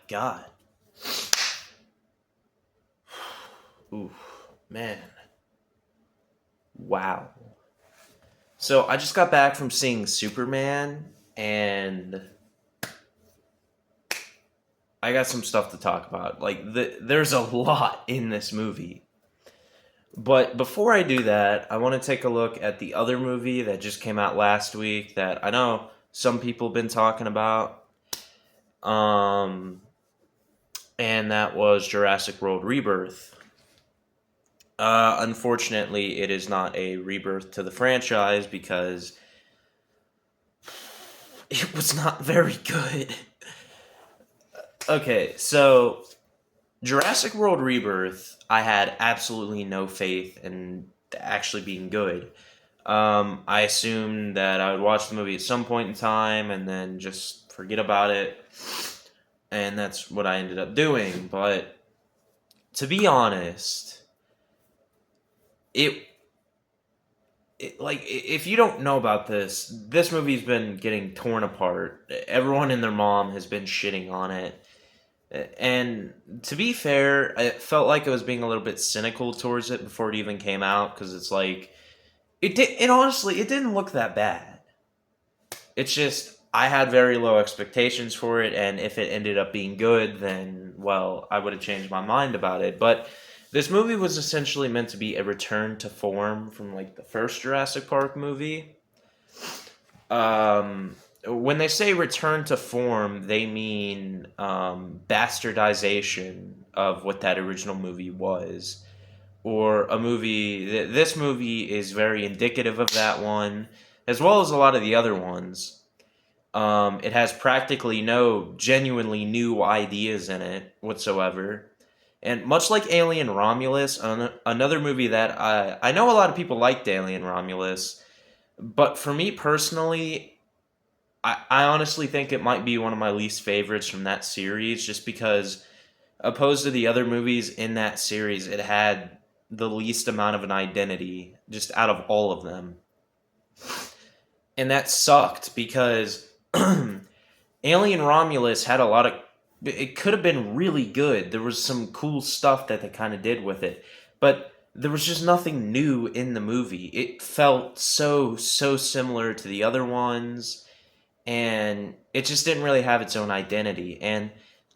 God. Ooh, man. Wow. So I just got back from seeing Superman, and I got some stuff to talk about. There's a lot in this movie. But before I do that, I want to take a look at the other movie that just came out last week that I know some people have been talking about. Um, and that was Jurassic World Rebirth. Unfortunately, it is not a rebirth to the franchise because it was not very good. Okay, so Jurassic World Rebirth, I had absolutely no faith in actually being good. I assumed that I would watch the movie at some point in time and then just forget about it, and that's what I ended up doing. But to be honest, it if you don't know about this movie's been getting torn apart. Everyone and their mom has been shitting on it. And to be fair, it felt like I was being a little bit cynical towards it before it even came out, because it's like and honestly, it didn't look that bad. It's just I had very low expectations for it, and if it ended up being good, then well, I would have changed my mind about it. But this movie was essentially meant to be a return to form from like the first Jurassic Park movie. When they say return to form, they mean bastardization of what that original movie was, or a movie. This movie is very indicative of that one, as well as a lot of the other ones. It has practically no genuinely new ideas in it whatsoever. And much like Alien Romulus, another movie that I know a lot of people liked Alien Romulus, but for me personally, I honestly think it might be one of my least favorites from that series, just because, opposed to the other movies in that series, it had the least amount of an identity, just out of all of them. And that sucked because Alien Romulus had a lot of. It could have been really good. There was some cool stuff that they kind of did with it, but there was just nothing new in the movie. It felt so similar to the other ones, and it just didn't really have its own identity. And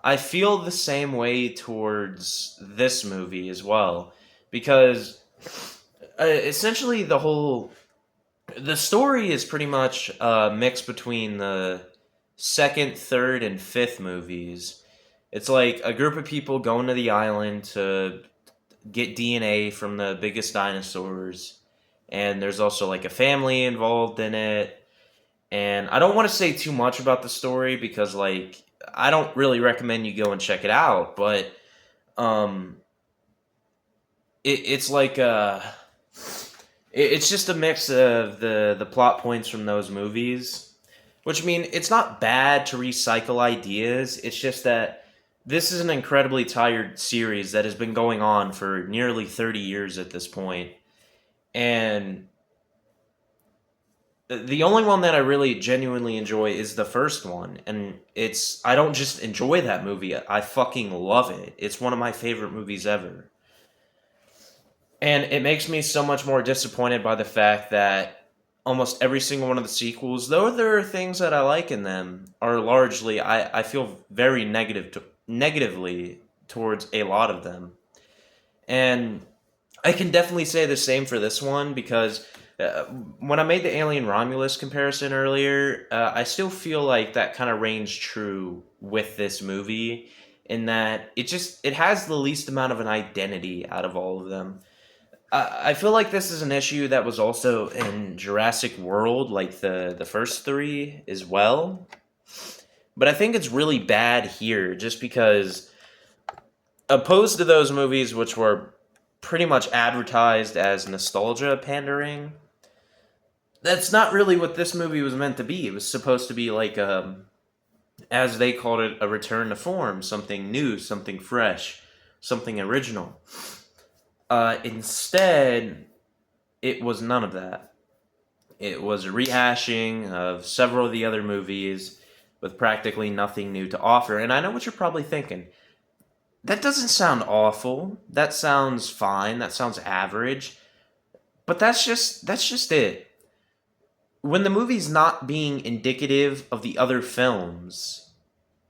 I feel the same way towards this movie as well, because essentially the story is pretty much a mix between the second, third, and fifth movies. It's like a group of people going to the island to get DNA from the biggest dinosaurs, and there's also like a family involved in it. And I don't want to say too much about the story because, like, I don't really recommend you go and check it out. But um, it's like it's just a mix of the plot points from those movies, which mean it's not bad to recycle ideas. It's just that this is an incredibly tired series that has been going on for nearly 30 years at this point, and the only one that I really genuinely enjoy is the first one, and I don't just enjoy that movie, I fucking love it. It's one of my favorite movies ever. And it makes me so much more disappointed by the fact that almost every single one of the sequels, though there are things that I like in them, are largely I feel very negatively towards a lot of them. And I can definitely say the same for this one because when I made the Alien Romulus comparison earlier, I still feel like that kind of reigns true with this movie, in that it has the least amount of an identity out of all of them. I feel like this is an issue that was also in Jurassic World, like the first three as well. But I think it's really bad here just because, opposed to those movies, which were pretty much advertised as nostalgia pandering, that's not really what this movie was meant to be. It was supposed to be like, as they called it, a return to form, something new, something fresh, something original. Instead, it was none of that. It was a rehashing of several of the other movies, with practically nothing new to offer. And I know what you're probably thinking. That doesn't sound awful. That sounds fine. That sounds average. But that's just it. When the movie's not being indicative of the other films,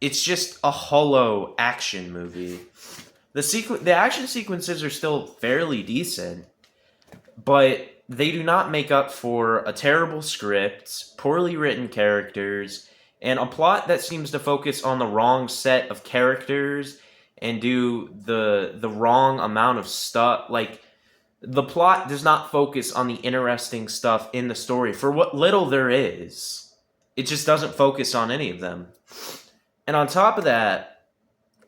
it's just a hollow action movie. The action sequences are still fairly decent, but they do not make up for a terrible script, poorly written characters, and a plot that seems to focus on the wrong set of characters and do the wrong amount of stuff. Like, the plot does not focus on the interesting stuff in the story for what little there is. It just doesn't focus on any of them. And on top of that,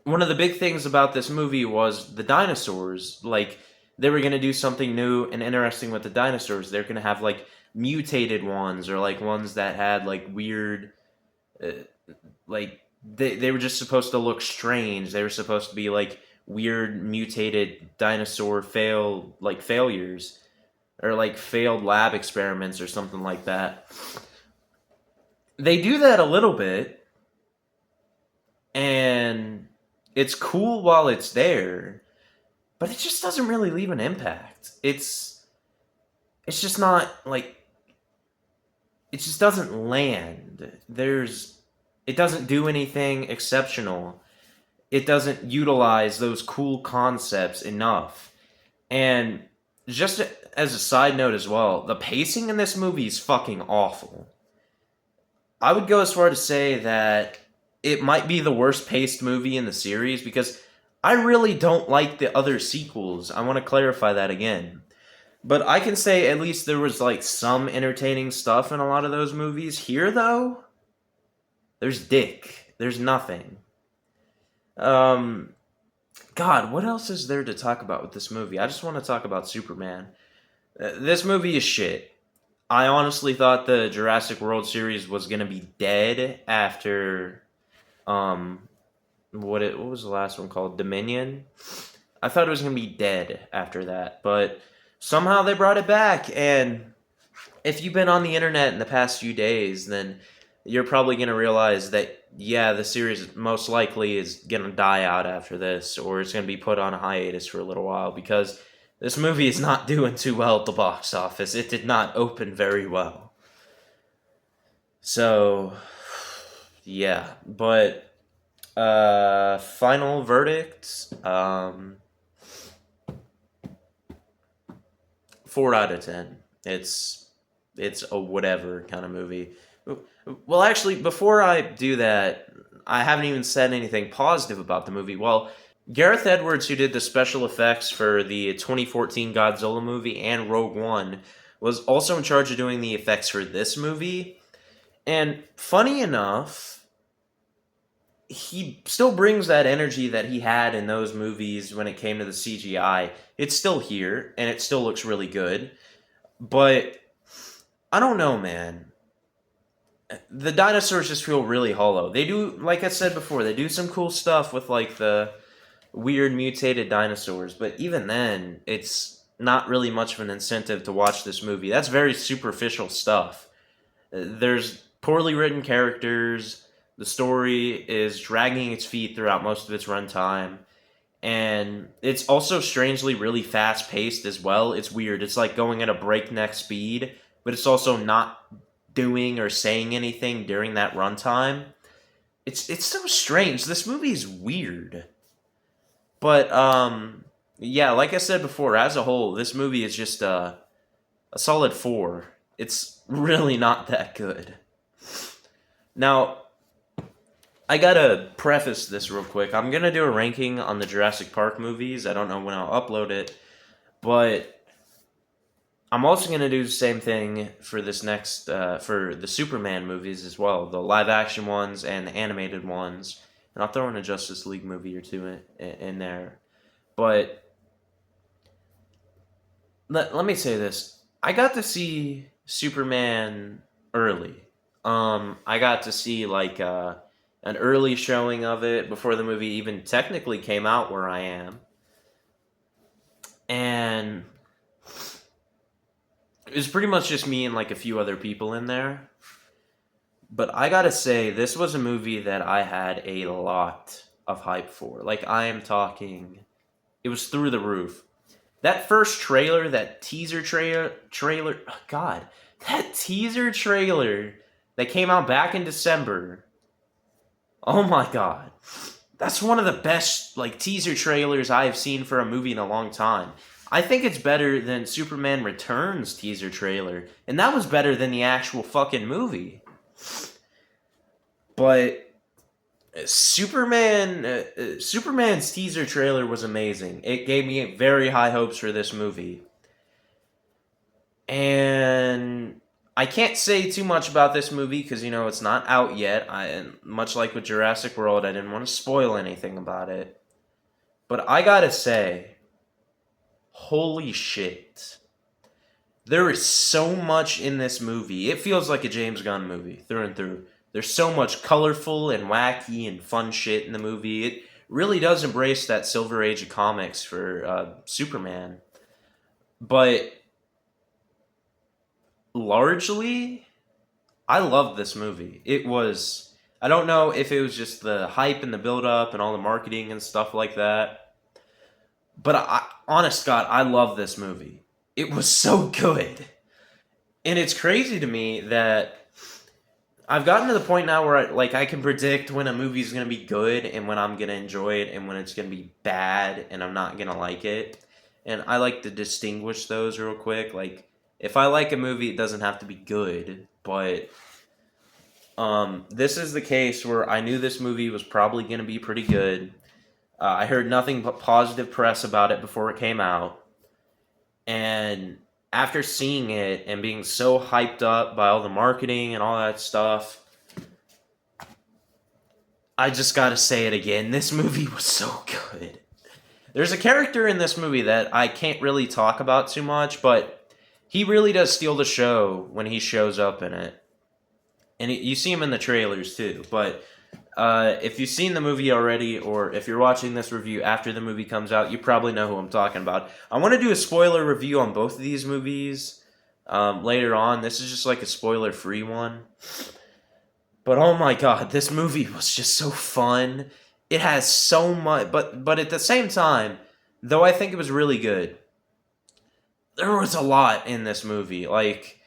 one of the big things about this movie was the dinosaurs. Like, they were going to do something new and interesting with the dinosaurs. They're going to have, like, mutated ones, or, like, ones that had, like, weird, like, they were just supposed to look strange. They were supposed to be, like, weird mutated dinosaur failures, or, like, failed lab experiments or something like that. They do that a little bit, and it's cool while it's there, but it just doesn't really leave an impact. It's just not, like, it just doesn't land. It doesn't do anything exceptional. It doesn't utilize those cool concepts enough. And just as a side note as well, the pacing in this movie is fucking awful. I would go as far to say that it might be the worst paced movie in the series, because I really don't like the other sequels. I want to clarify that again. But I can say at least there was, like, some entertaining stuff in a lot of those movies. Here, though, there's dick. There's nothing. God, what else is there to talk about with this movie? I just want to talk about Superman. This movie is shit. I honestly thought the Jurassic World series was gonna be dead after, what was the last one called? Dominion? I thought it was gonna be dead after that, but somehow they brought it back. And if you've been on the internet in the past few days, then you're probably gonna realize that, yeah, the series most likely is gonna die out after this, or it's gonna be put on a hiatus for a little while, because this movie is not doing too well at the box office. It did not open very well. So, yeah. But, final verdict, 4 out of 10. It's a whatever kind of movie. Well, actually, before I do that, I haven't even said anything positive about the movie. Well, Gareth Edwards, who did the special effects for the 2014 Godzilla movie and Rogue One, was also in charge of doing the effects for this movie. And funny enough, he still brings that energy that he had in those movies when it came to the CGI. It's still here, and it still looks really good. But I don't know, man. The dinosaurs just feel really hollow. They do, like I said before, they do some cool stuff with, like, the weird mutated dinosaurs, but even then, it's not really much of an incentive to watch this movie. That's very superficial stuff. There's poorly written characters, the story is dragging its feet throughout most of its runtime, and it's also strangely really fast-paced as well. It's weird. It's like going at a breakneck speed, but it's also not doing or saying anything during that runtime. It's so strange. This movie is weird. But, yeah, like I said before, as a whole, this movie is just a solid 4. It's really not that good. Now, I gotta preface this real quick. I'm gonna do a ranking on the Jurassic Park movies. I don't know when I'll upload it, but I'm also going to do the same thing for this next, for the Superman movies as well, the live-action ones and the animated ones, and I'll throw in a Justice League movie or two in there. But let me say this. I got to see Superman early. I got to see, like, an early showing of it before the movie even technically came out where I am. And it was pretty much just me and, like, a few other people in there. But I gotta say, this was a movie that I had a lot of hype for. Like, I am talking, it was through the roof. That first trailer, that trailer, oh God, that teaser trailer that came out back in December. Oh my God. That's one of the best, like, teaser trailers I have seen for a movie in a long time. I think it's better than Superman Returns teaser trailer, and that was better than the actual fucking movie. But Superman's teaser trailer was amazing. It gave me very high hopes for this movie. And I can't say too much about this movie because, it's not out yet. Much like with Jurassic World, I didn't want to spoil anything about it. But I gotta say, holy shit. There is so much in this movie. It feels like a James Gunn movie through and through. There's so much colorful and wacky and fun shit in the movie. It really does embrace that Silver Age of comics for Superman. But largely, I loved this movie. I don't know if it was just the hype and the build up and all the marketing and stuff like that. But honest God, I love this movie. It was so good. And it's crazy to me that I've gotten to the point now where I can predict when a movie's going to be good and when I'm going to enjoy it and when it's going to be bad and I'm not going to like it. And I like to distinguish those real quick. Like, if I like a movie, it doesn't have to be good. But this is the case where I knew this movie was probably going to be pretty good. I heard nothing but positive press about it before it came out. And after seeing it and being so hyped up by all the marketing and all that stuff, I just gotta say it again. This movie was so good. There's a character in this movie that I can't really talk about too much, but he really does steal the show when he shows up in it. And you see him in the trailers too. But if you've seen the movie already, or if you're watching this review after the movie comes out, you probably know who I'm talking about. I want to do a spoiler review on both of these movies later on. This is just like a spoiler-free one. But oh my God, this movie was just so fun. It has so much, but at the same time, though I think it was really good, there was a lot in this movie. Like,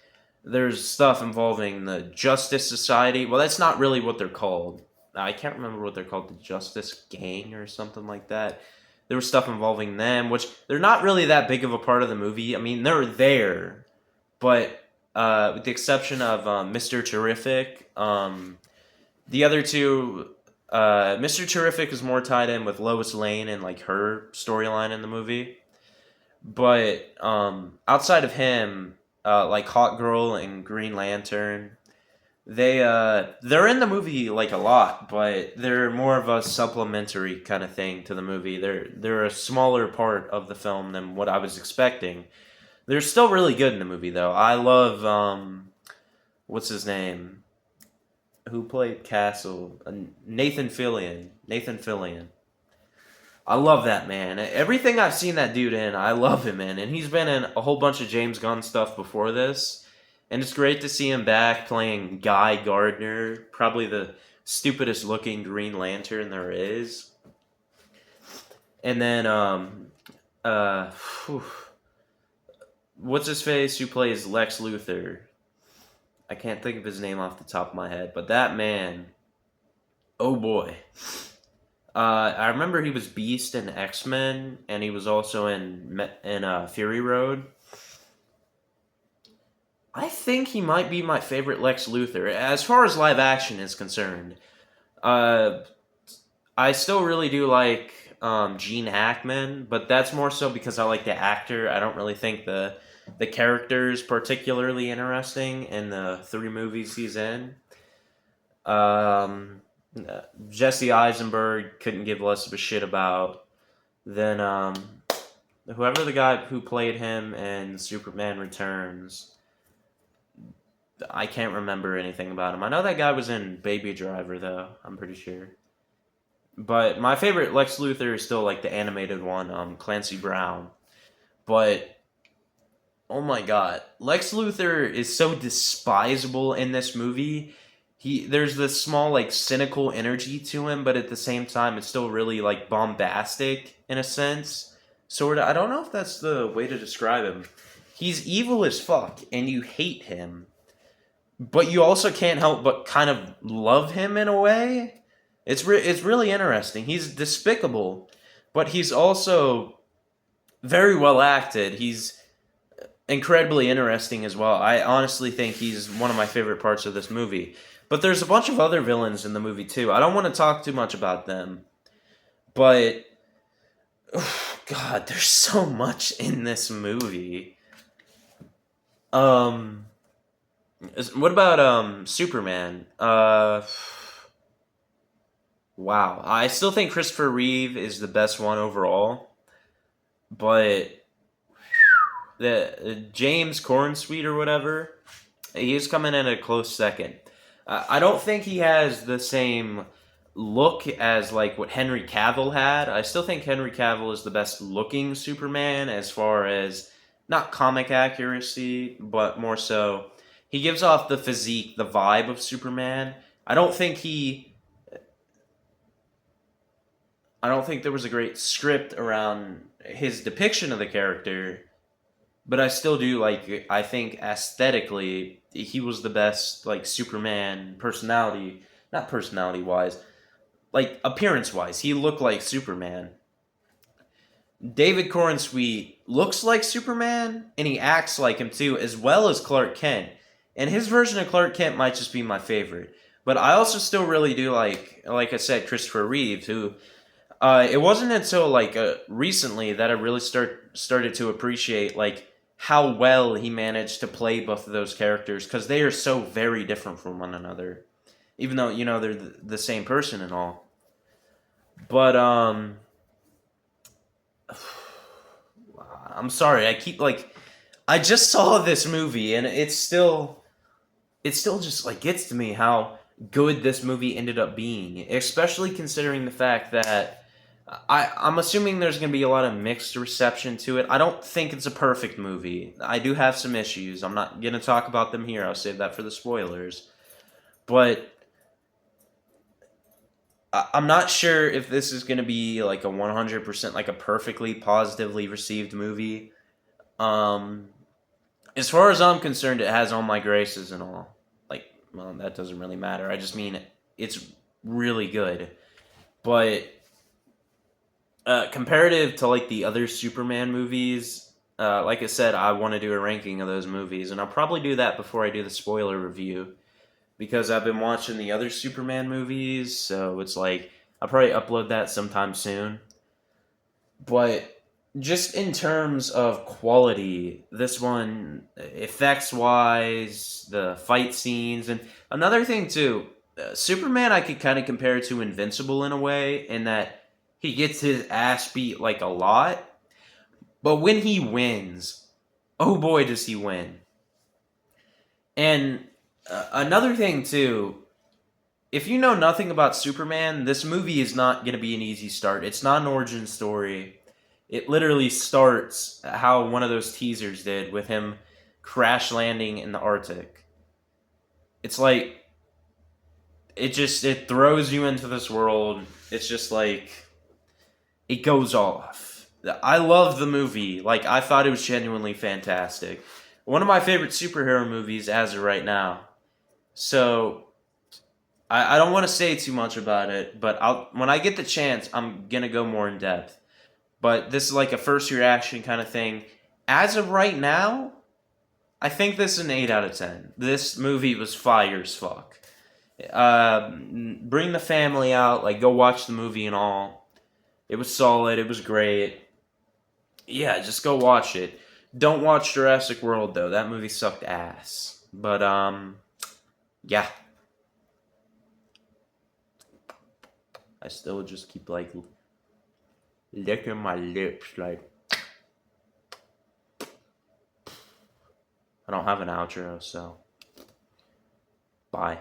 there's stuff involving the Justice Society. Well, that's not really what they're called. I can't remember what they're called, the Justice Gang or something like that. There was stuff involving them, which they're not really that big of a part of the movie. I mean, they're there, but with the exception of Mr. Terrific, the other two, Mr. Terrific is more tied in with Lois Lane and like her storyline in the movie. But outside of him, like Hawk Girl and Green Lantern, they're in the movie like a lot, but they're more of a supplementary kind of thing to the movie. They're a smaller part of the film than what I was expecting. They're still really good in the movie though. I love what's his name? Who played Castle? Nathan Fillion. Nathan Fillion. I love that man. Everything I've seen that dude in, I love him in. And he's been in a whole bunch of James Gunn stuff before this. And it's great to see him back playing Guy Gardner, probably the stupidest looking Green Lantern there is. And then, what's his face who plays Lex Luthor? I can't think of his name off the top of my head, but that man, oh boy. I remember he was Beast in X-Men, and he was also in Fury Road. I think he might be my favorite Lex Luthor, as far as live action is concerned. I still really do like Gene Hackman, but that's more so because I like the actor. I don't really think the character is particularly interesting in the 3 movies he's in. Jesse Eisenberg couldn't give less of a shit about. Then whoever the guy who played him in Superman Returns, I can't remember anything about him. I know that guy was in Baby Driver though, I'm pretty sure. But my favorite Lex Luthor is still like the animated one, Clancy Brown. But oh my God, Lex Luthor is so despisable in this movie. there's this small like cynical energy to him, but at the same time it's still really like bombastic in a sense. Sort of. I don't know if that's the way to describe him. He's evil as fuck and you hate him, but you also can't help but kind of love him in a way. It's really interesting. He's despicable, but he's also very well acted. He's incredibly interesting as well. I honestly think he's one of my favorite parts of this movie. But there's a bunch of other villains in the movie too. I don't want to talk too much about them, but God, there's so much in this movie. What about Superman? Wow. I still think Christopher Reeve is the best one overall, but the James Cornsweet or whatever, he's coming in a close second. I don't think he has the same look as like what Henry Cavill had. I still think Henry Cavill is the best looking Superman as far as not comic accuracy, but more so he gives off the physique, the vibe of Superman. I don't think there was a great script around his depiction of the character, but I still do like. I think aesthetically, he was the best like Superman personality, not personality wise, like appearance wise. He looked like Superman. David Cornsweet looks like Superman, and he acts like him too, as well as Clark Kent. And his version of Clark Kent might just be my favorite. But I also still really do like I said, Christopher Reeve, who it wasn't until like recently that I really started to appreciate like how well he managed to play both of those characters, because they are so very different from one another, even though they're the same person and all. But I'm sorry, I just saw this movie and it still just like gets to me how good this movie ended up being, especially considering the fact that I'm assuming there's going to be a lot of mixed reception to it. I don't think it's a perfect movie. I do have some issues. I'm not going to talk about them here. I'll save that for the spoilers. But I'm not sure if this is going to be like a 100% like a perfectly positively received movie. As far as I'm concerned, it has all my graces and all. Like, well, that doesn't really matter. I just mean it's really good. But comparative to like the other Superman movies, like I said, I want to do a ranking of those movies, and I'll probably do that before I do the spoiler review, because I've been watching the other Superman movies, so it's like I'll probably upload that sometime soon. But just in terms of quality, this one, effects wise, the fight scenes, and another thing too, Superman I could kind of compare to Invincible in a way, in that he gets his ass beat like a lot, but when he wins, oh boy does he win. And another thing too, if you know nothing about Superman, this movie is not going to be an easy start. It's not an origin story. It literally starts how one of those teasers did, with him crash landing in the Arctic. It's like it throws you into this world. It's just like it goes off. I love the movie. Like, I thought it was genuinely fantastic. One of my favorite superhero movies as of right now. So I don't want to say too much about it, but when I get the chance, I'm gonna go more in depth. But this is like a first reaction kind of thing. As of right now, I think this is an 8 out of 10. This movie was fire as fuck. Bring the family out, like go watch the movie and all. It was solid, it was great. Yeah, just go watch it. Don't watch Jurassic World though. That movie sucked ass. But yeah. I still just keep like licking my lips like I don't have an outro, so bye.